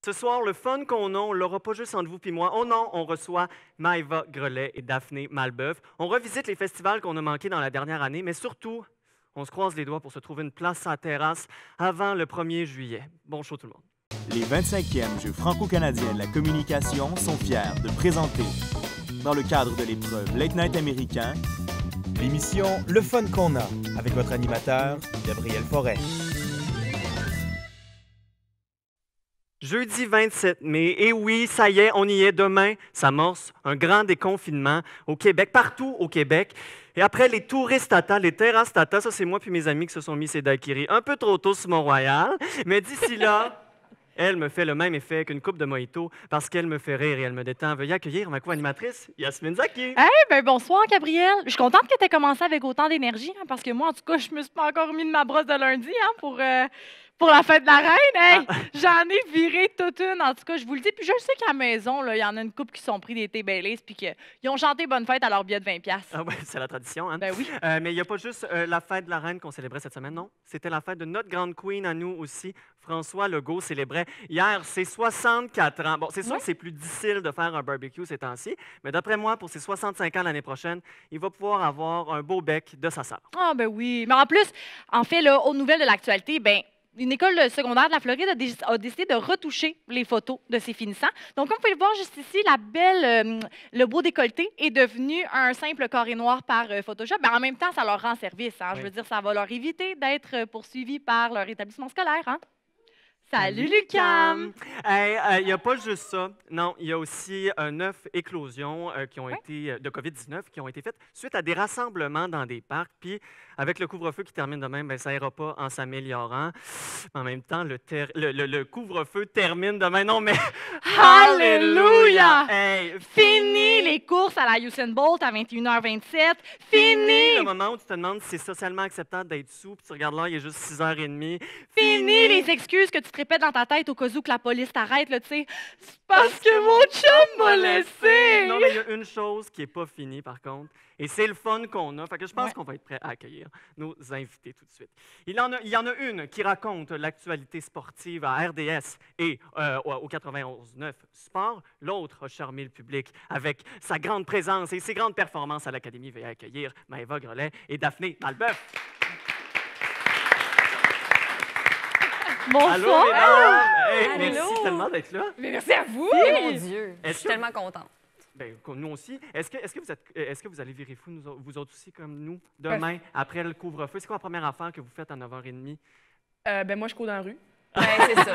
Ce soir, le fun qu'on a, on l'aura pas juste entre vous puis moi. Oh non, on reçoit Maëva Grelet et Daphné Malbeuf. On revisite les festivals qu'on a manqués dans la dernière année, mais surtout, on se croise les doigts pour se trouver une place à la terrasse avant le 1er juillet. Bon show tout le monde. Les 25e Jeux franco-canadiens de la communication sont fiers de présenter, dans le cadre de l'épreuve Late Night américain, l'émission Le Fun qu'on a, avec votre animateur, Gabriel Forêt. Jeudi 27 mai, et oui, ça y est, on y est. Demain s'amorce un grand déconfinement au Québec, partout au Québec. Et après les touristes Tata, les terrasses Tata, ça c'est moi puis mes amis qui se sont mis ces daiquiris un peu trop tôt sur Mont-Royal. Mais d'ici là, elle me fait le même effet qu'une coupe de mojito parce qu'elle me fait rire et elle me détend. Veuillez accueillir ma co-animatrice, Yasmine Zaki. Bonsoir, Gabriel. Je suis contente que tu aies commencé avec autant d'énergie, parce que moi, en tout cas, je me suis pas encore mis de ma brosse de lundi pour la fête de la reine. Hey, j'en ai viré toute une, en tout cas, je vous le dis. Puis je sais qu'à la maison, il y en a une couple qui sont pris des thé Baileys puis qu'ils ont chanté Bonne fête à leur billet de 20$. Ah ouais, c'est la tradition, hein? Ben oui. Mais il n'y a pas juste la fête de la reine qu'on célébrait cette semaine, non? C'était la fête de notre grande queen à nous aussi. François Legault célébrait hier ses 64 ans. Bon, c'est sûr que c'est plus difficile de faire un barbecue ces temps-ci, mais d'après moi, pour ses 65 ans l'année prochaine, il va pouvoir avoir un beau bec de sa sœur. Ah, ben oui. Mais en plus, en fait, là, aux nouvelles de l'actualité, une école secondaire de la Floride a décidé de retoucher les photos de ses finissants. Donc, comme vous pouvez le voir juste ici, le beau décolleté est devenu un simple carré noir par Photoshop. En même temps, ça leur rend service. Hein? Oui. Je veux dire, ça va leur éviter d'être poursuivis par leur établissement scolaire. Hein? Salut, Lucam! Il n'y a pas juste ça. Non, il y a aussi 9 éclosions qui ont été, de COVID-19 qui ont été faites suite à des rassemblements dans des parcs. Puis, avec le couvre-feu qui termine demain, ça n'ira pas en s'améliorant. En même temps, le couvre-feu termine demain. Non, mais... Alléluia! Hey, fini les courses à la Usain Bolt à 21h27. Fini le moment où tu te demandes si c'est socialement acceptable d'être sous, puis tu regardes là, il est juste 6h30. Fini les excuses que tu te répètes dans ta tête au cas où que la police t'arrête, tu sais. C'est parce que mon chum m'a laissé! Non, mais il y a une chose qui n'est pas finie, par contre, et c'est le fun qu'on a. Fait que je pense qu'on va être prêt à accueillir nos invités tout de suite. Il y en a une qui raconte l'actualité sportive à RDS et au 91.9 Sport. L'autre a charmé le public avec sa grande présence et ses grandes performances à l'Académie. Veuillez accueillir Maëva Grelet et Daphné Malbeuf. Bonsoir! Allô, mesdames! Hey, Allô. Merci tellement d'être là. Mais merci à vous! Mon Dieu, je suis tellement contente. Bien, nous aussi. Est-ce que vous allez virer fou, vous autres aussi, comme nous, demain, après le couvre-feu? C'est quoi la première affaire que vous faites à 9h30? Moi, je cours dans la rue. C'est ça.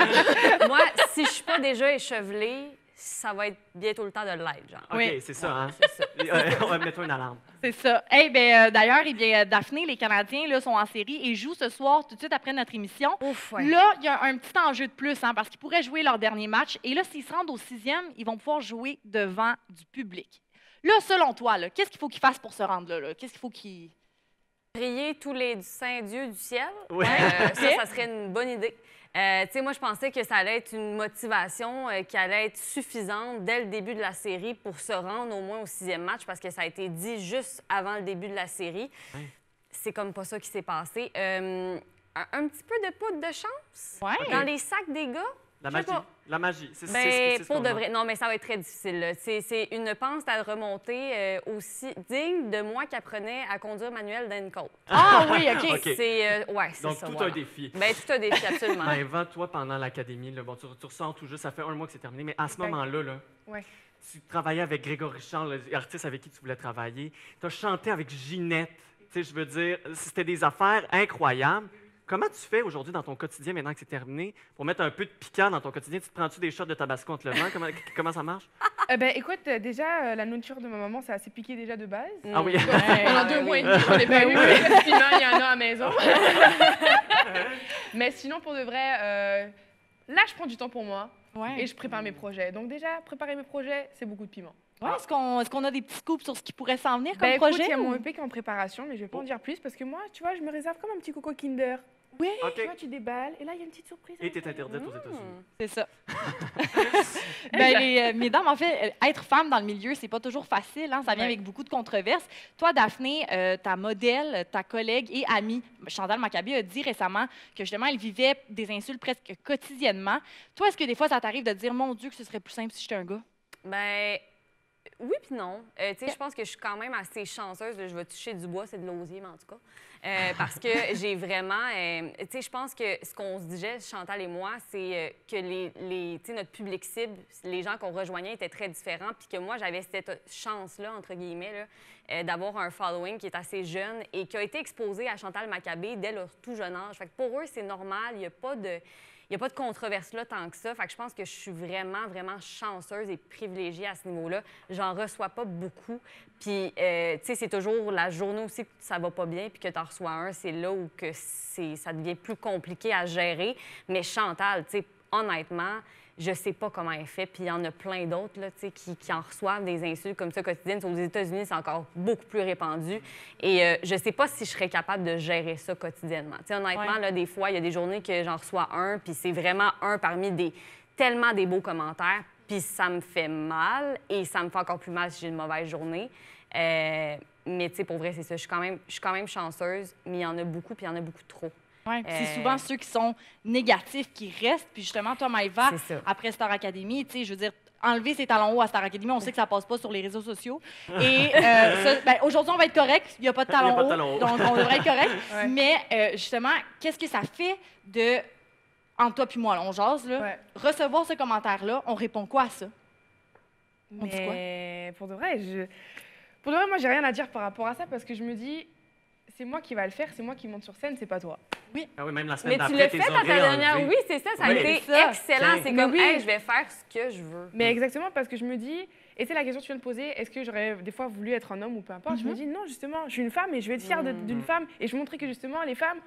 Moi, si je ne suis pas déjà échevelée, ça va être bientôt le temps de l'être, genre. OK, Oui. c'est ça, hein? C'est ça. On va mettre une alarme. C'est ça. D'ailleurs, Daphné, les Canadiens là, sont en série et jouent ce soir, tout de suite après notre émission. Ouf, ouais. Là, il y a un petit enjeu de plus, parce qu'ils pourraient jouer leur dernier match. Et là, s'ils se rendent au 6e, ils vont pouvoir jouer devant du public. Là, selon toi, qu'est-ce qu'il faut qu'ils fassent pour se rendre là? Qu'est-ce qu'il faut qu'ils... Prier tous les saints dieux du ciel. Oui. Ça serait une bonne idée. Moi, je pensais que ça allait être une motivation qui allait être suffisante dès le début de la série pour se rendre au moins au 6e match, parce que ça a été dit juste avant le début de la série. Oui. C'est comme pas ça qui s'est passé. Un petit peu de poudre de chance dans les sacs des gars. La magie. C'est pour de vrai. Non, mais ça va être très difficile. Là. C'est une pente à remonter aussi digne de moi qui apprenais à conduire manuel dans une côte. Ah oui, OK. Okay. C'est donc, ça, tout voilà. un défi. Tout un défi, absolument. Eva, toi, pendant l'académie, tu ressors tout juste, ça fait 1 mois que c'est terminé, mais à ce moment-là, tu travaillais avec Grégory Richard, l'artiste avec qui tu voulais travailler. Tu as chanté avec Ginette. Je veux dire, c'était des affaires incroyables. Comment tu fais aujourd'hui dans ton quotidien, maintenant que c'est terminé, pour mettre un peu de piquant dans ton quotidien? Tu te prends-tu des shots de tabasco contre le vent? Comment ça marche? Écoute, déjà, la nourriture de ma maman, c'est assez piqué déjà de base. Ah oui? Pendant 2 mois et demi, on n'est pas eu le piment, il y en a à la maison. Mais sinon, pour de vrai, là, je prends du temps pour moi et je prépare mes projets. Donc déjà, préparer mes projets, c'est beaucoup de piment. Ouais, est-ce qu'on a des petits scoops sur ce qui pourrait s'en venir comme écoute, projet? il y a mon EP qui est en préparation, mais je vais pas en dire plus parce que moi, tu vois, je me réserve comme un petit coco Kinder. Oui, OK. tu vois, tu déballes, et là, il y a une petite surprise. Et t'es interdite aux États-Unis. C'est ça. Mesdames, en fait, être femme dans le milieu, c'est pas toujours facile. Hein? Ça vient avec beaucoup de controverses. Toi, Daphné, ta modèle, ta collègue et amie, Chantal Machabée, a dit récemment que justement, elle vivait des insultes presque quotidiennement. Toi, est-ce que des fois, ça t'arrive de te dire, mon Dieu, que ce serait plus simple si j'étais un gars? Ben oui puis non. Tu sais, je pense que je suis quand même assez chanceuse. Je vais toucher du bois, c'est de l'osier, mais en tout cas. Parce que j'ai vraiment... tu sais, je pense que ce qu'on se disait, Chantal et moi, c'est que tu sais, notre public cible, les gens qu'on rejoignait étaient très différents, puis que moi, j'avais cette chance-là, entre guillemets, là, d'avoir un following qui est assez jeune et qui a été exposé à Chantal Machabée dès leur tout jeune âge. Fait que pour eux, c'est normal. Il n'y a pas de controverse là tant que ça. Fait que je pense que je suis vraiment, vraiment chanceuse et privilégiée à ce niveau-là. J'en reçois pas beaucoup. Puis, tu sais, c'est toujours la journée aussi que ça va pas bien puis que tu en reçois un, c'est là où que ça devient plus compliqué à gérer. Mais Chantal, tu sais, honnêtement, je sais pas comment elle fait. Puis il y en a plein d'autres là, qui en reçoivent des insultes comme ça quotidiennes. Aux États-Unis, c'est encore beaucoup plus répandu. Et je sais pas si je serais capable de gérer ça quotidiennement. T'sais, honnêtement, là, des fois, il y a des journées que j'en reçois un, puis c'est vraiment un parmi tellement des beaux commentaires. Puis ça me fait mal et ça me fait encore plus mal si j'ai une mauvaise journée. Mais tu sais, pour vrai, c'est ça. Je suis quand même chanceuse, mais il y en a beaucoup, puis il y en a beaucoup trop. Ouais, c'est souvent ceux qui sont négatifs qui restent. Puis justement, toi, Maëva, après Star Academy, tu sais, je veux dire, enlever ses talons hauts à Star Academy, on sait que ça passe pas sur les réseaux sociaux. Et aujourd'hui, on va être correct. Il n'y a pas de talons hauts, donc on devrait être correct. Mais justement, qu'est-ce que ça fait de, entre toi puis moi, là, on jase, là, recevoir ce commentaire-là, on répond quoi à ça? On dit quoi? Pour de vrai, moi, j'ai rien à dire par rapport à ça parce que je me dis... C'est moi qui va le faire, c'est moi qui monte sur scène, c'est pas toi. Oui. Ah oui, même la semaine d'après, Mais tu l'as fait à ta dernière... Oui, c'est ça, ça a été excellent. C'est comme, hey, je vais faire ce que je veux. Mais exactement, parce que je me dis... Et c'est la question que tu viens de poser, est-ce que j'aurais des fois voulu être un homme ou peu importe? Je me dis, non, justement, je suis une femme et je vais être fière d'une femme. Et je vais montrer que, justement, les femmes,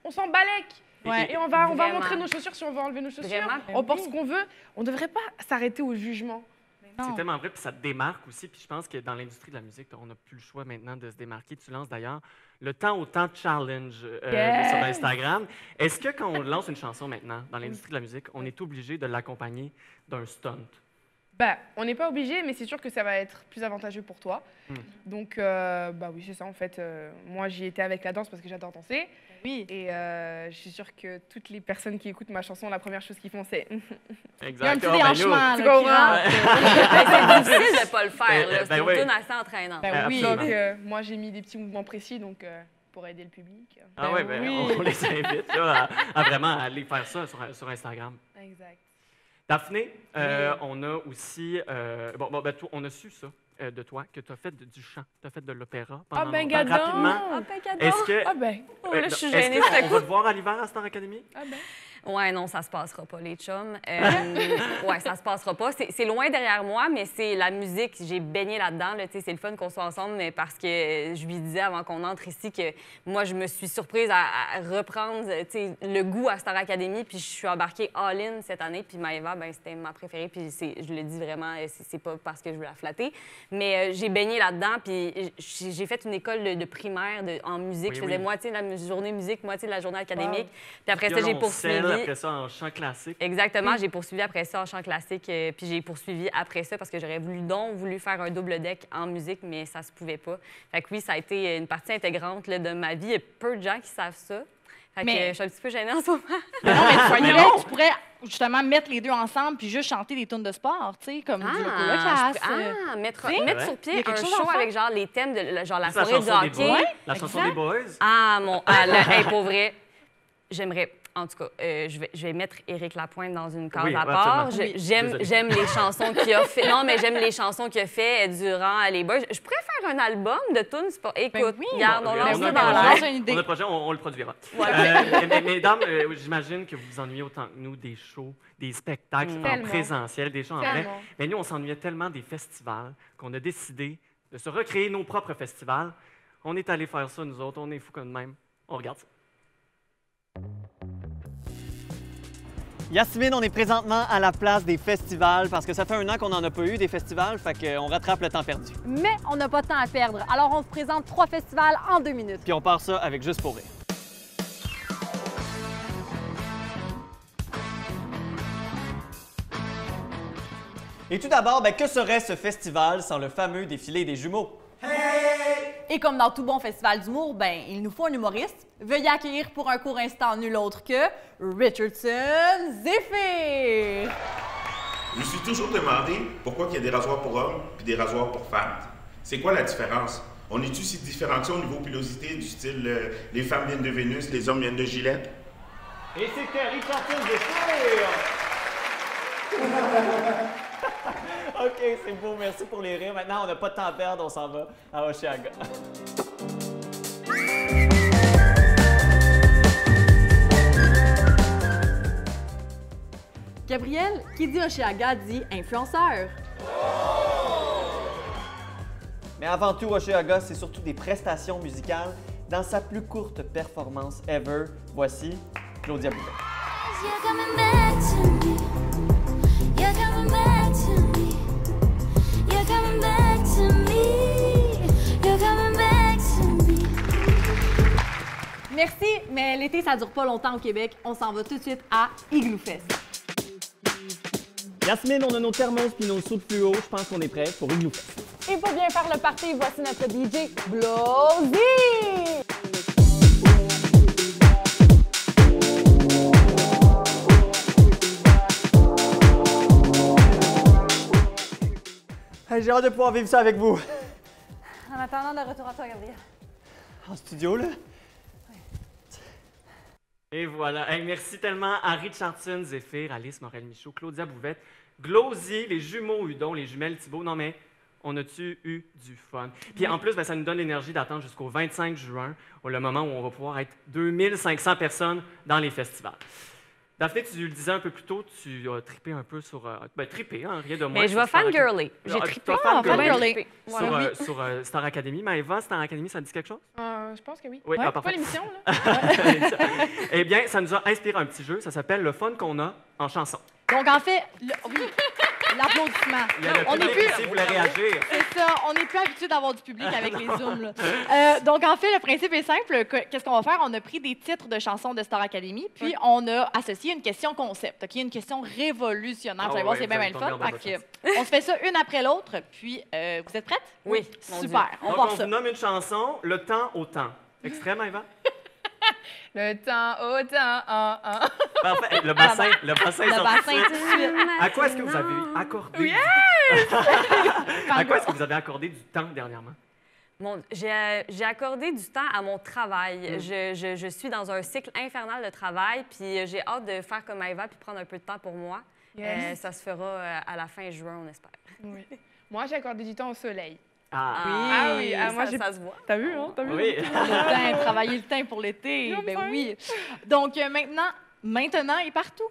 on s'en balèque. Et on va montrer nos chaussures si on veut enlever nos chaussures. Vraiment? On porte ce qu'on veut. On devrait pas s'arrêter au jugement. C'est tellement vrai, puis ça te démarque aussi. Puis je pense que dans l'industrie de la musique, on n'a plus le choix maintenant de se démarquer. Tu lances d'ailleurs le temps au temps challenge sur Instagram. Est-ce que quand on lance une chanson maintenant dans l'industrie de la musique, on est obligé de l'accompagner d'un stunt? Ben, on n'est pas obligé, mais c'est sûr que ça va être plus avantageux pour toi. Donc, bah oui, c'est ça en fait. Moi, j'y étais avec la danse parce que j'adore danser. Oui. Et je suis sûre que toutes les personnes qui écoutent ma chanson, la première chose qu'ils font, c'est... Il y a un petit déhanchement. Tu comprends? C'est difficile de ne pas le faire. C'est une tune assez entraînante. Donc, moi, j'ai mis des petits mouvements précis donc, pour aider le public. Ah oui, on les invite là, à vraiment aller faire ça sur Instagram. Exact. Daphné, on a aussi... on a su ça de toi, que tu as fait du chant, tu as fait de l'opéra pendant longtemps. Rapidement. Est-ce que... là, je suis gênée. On va te voir à l'hiver à Star Academy? Ouais, non, ça se passera pas, les chums. Ouais, ça se passera pas. C'est loin derrière moi, mais c'est la musique. J'ai baigné là-dedans. Là, c'est le fun qu'on soit ensemble, mais parce que je lui disais avant qu'on entre ici que moi, je me suis surprise à reprendre le goût à Star Academy, puis je suis embarquée all-in cette année. Puis Maëva, ben, c'était ma préférée, puis je le dis vraiment, c'est pas parce que je veux la flatter, mais j'ai baigné là-dedans, puis j'ai fait une école de primaire en musique. Je faisais moitié de la journée musique, moitié de la journée académique. Puis après ça, j'ai poursuivi. Après ça, en chant classique. Exactement. J'ai poursuivi après ça en chant classique. Puis j'ai poursuivi après ça parce que j'aurais voulu faire un double deck en musique, mais ça se pouvait pas. Fait que oui, ça a été une partie intégrante là, de ma vie. Il y a peu de gens qui savent ça. Fait que je suis un petit peu gênée en ce moment. Non, mais tu pourrais justement mettre les deux ensemble puis juste chanter des tunes de sport, tu sais, comme du Loco mettre sur pied un show avec genre les thèmes de genre la soirée de hockey. La chanson des boys. Pour vrai, j'aimerais... En tout cas, je vais mettre Éric Lapointe dans une case à part. J'aime les chansons qu'il a fait. Non, mais j'aime les chansons qu'il a fait durant les boys. Je pourrais faire un album de tunes. Écoute, regarde, on lance ça dans l'air. On a le projet, on le produira. Mesdames, j'imagine que vous vous ennuyez autant que nous des shows, des spectacles en présentiel, des shows en vrai. Mais nous, on s'ennuyait tellement des festivals qu'on a décidé de se recréer nos propres festivals. On est allé faire ça, nous autres. On est fous comme même. On regarde ça. Yasmine, on est présentement à la place des festivals parce que ça fait 1 an qu'on n'en a pas eu des festivals, fait qu'on rattrape le temps perdu. Mais on n'a pas de temps à perdre, alors on vous présente 3 festivals en 2 minutes. Puis on part ça avec Juste pour rire. Et tout d'abord, que serait ce festival sans le fameux défilé des jumeaux? Et comme dans tout bon festival d'humour, il nous faut un humoriste. Veuillez accueillir pour un court instant nul autre que Richardson Zephyr. Je me suis toujours demandé pourquoi il y a des rasoirs pour hommes et des rasoirs pour femmes. C'est quoi la différence? On est-tu si différents au niveau pilosité, du style les femmes viennent de Vénus, les hommes viennent de Gillette? Et c'était Richardson Zephyr! OK, c'est beau, merci pour les rires. Maintenant, on n'a pas de temps à perdre, on s'en va à Hochelaga. Gabriel, qui dit Hochelaga dit influenceur. Mais avant tout, Hochelaga, c'est surtout des prestations musicales. Dans sa plus courte performance ever, voici Claudia Bouvet. Merci, mais l'été, ça dure pas longtemps au Québec. On s'en va tout de suite à Igloo Fest. Yasmine, on a nos thermos puis nos seaux de fluo. Je pense qu'on est prêt pour Igloo Fest. Et pour bien faire le party, voici notre DJ, Blosy! J'ai hâte de pouvoir vivre ça avec vous. En attendant, de retour à toi, Gabriel. En studio, là? Et voilà. Hey, merci tellement à Richardson Zephyr, Alice Morel-Michaud, Claudia Bouvette, Glosy, les jumeaux Hudon, les jumelles Thibault. Non, mais on a-tu eu du fun? Puis en plus, ça nous donne l'énergie d'attendre jusqu'au 25 juin, le moment où on va pouvoir être 2500 personnes dans les festivals. Daphné, tu le disais un peu plus tôt, tu as trippé un peu sur... trippé, hein, rien de moins. Mais je vais fangirler. J'ai trippé. Fangirler sur Star Academy. Mais Eva, Star Academy, ça te dit quelque chose? Je pense que oui. Oui, ouais, pas l'émission, là. Eh bien, ça nous a inspiré un petit jeu. Ça s'appelle Le fun qu'on a en chanson. Donc, en fait, oui, l'applaudissement. Il y a le public ici, voulait réagir. C'est ça, on n'est plus habitué d'avoir du public avec les Zooms. Là. Donc, en fait, le principe est simple. Qu'est-ce qu'on va faire? On a pris des titres de chansons de Star Academy, puis on a associé une question concept. OK? Une question révolutionnaire. Vous allez voir, c'est bien le fun. On se fait ça une après l'autre, puis vous êtes prêtes? Oui. Super, on part ça. On vous nomme une chanson, Le temps au temps. Extrait, Maëva? Le temps au temps, Parfait. Le bassin tout de suite. À quoi est-ce que vous avez accordé? Yes! À quoi est-ce que vous avez accordé du temps dernièrement? J'ai accordé du temps à mon travail. Je suis dans un cycle infernal de travail, puis j'ai hâte de faire comme Eva puis prendre un peu de temps pour moi. Yes. Ça se fera à la fin juin, on espère. Oui. Moi, j'ai accordé du temps au soleil. Ah oui, moi, ça se voit. T'as vu, hein? T'as vu? Oui. Travailler le teint pour l'été, oui. Donc, maintenant et partout.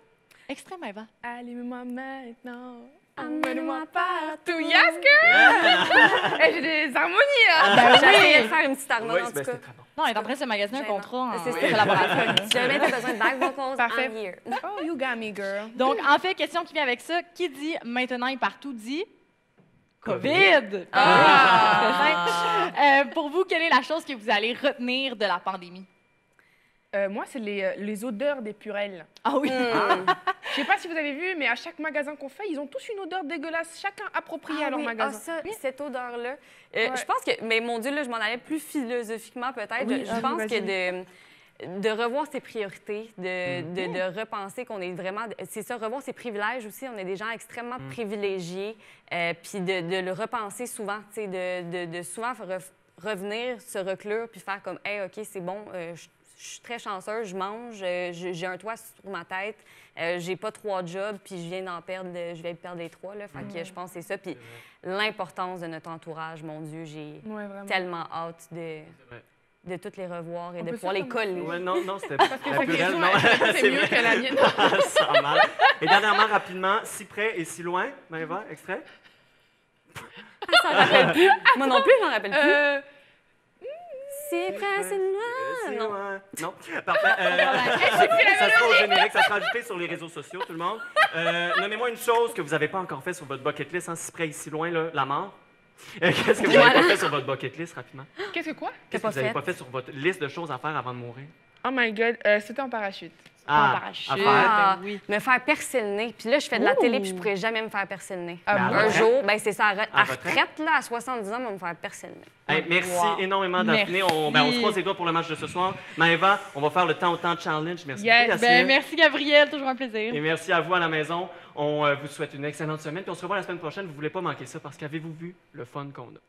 Extrait, Eva. Allez-moi maintenant. Emmène-moi partout. Yes, girl! J'ai des harmonies, là. J'allais faire une petite harmonie, en tout cas. Non, elle est en train de se magasiner un contrat en C'est collaboration. Si jamais t'as besoin de back vocals, Parfait. I'm here. Oh, you got me, girl. Donc, en fait, question qui vient avec ça. Qui dit maintenant et partout dit... COVID! Pour vous, quelle est la chose que vous allez retenir de la pandémie? Moi, c'est les odeurs des Purelles. Ah oui? Je sais pas si vous avez vu, mais à chaque magasin qu'on fait, ils ont tous une odeur dégueulasse, chacun approprié à leur magasin. Cette odeur-là. Je pense que, mais mon Dieu, là, je m'en allais plus philosophiquement peut-être. Oui, je pense que de revoir ses priorités, de repenser qu'on est vraiment... C'est ça, revoir ses privilèges aussi. On est des gens extrêmement privilégiés. Puis de le repenser souvent, tu sais, de souvent revenir, se reclure, puis faire comme « Hey, OK, c'est bon, je suis très chanceuse, je mange, j'ai un toit sur ma tête, j'ai pas 3 jobs, puis je viens perdre les 3, là. » Fait que je pense que c'est ça. Puis l'importance de notre entourage, mon Dieu, j'ai tellement hâte de toutes les revoir et de pouvoir les coller. Ouais, non, c'était la Purelle, non. C'est mieux que la mienne. Ça mal. Et dernièrement, rapidement, si près et si loin, Maëva, extrait? Ça me rappelle plus. Moi non plus, je m'en rappelle plus. Si près, si loin. Non. Parfait. Ça sera au générique, ça sera ajouté sur les réseaux sociaux, tout le monde. Nommez-moi une chose que vous n'avez pas encore fait sur votre bucket list, hein, si près, ici loin, là, la mort. Qu'est-ce que vous n'avez pas fait sur votre bucket list, rapidement? Qu'est-ce que quoi? Qu'est-ce que vous n'avez pas fait sur votre liste de choses à faire avant de mourir? Oh my God, sauter en parachute. parachute. Me faire percer le nez. Puis là, je fais de la télé, puis je pourrais jamais me faire percer le nez. à Un jour, ben c'est ça, à retraite, là, à 70 ans, on va me faire percer le nez. Hey, merci énormément, Daphné. On se croise les doigts pour le match de ce soir. Maëva, on va faire le temps au temps challenge. Merci beaucoup, merci, Gabriel. Toujours un plaisir. Et merci à vous à la maison. On vous souhaite une excellente semaine. Puis on se revoit la semaine prochaine. Vous ne voulez pas manquer ça parce qu'avez-vous vu le fun qu'on a?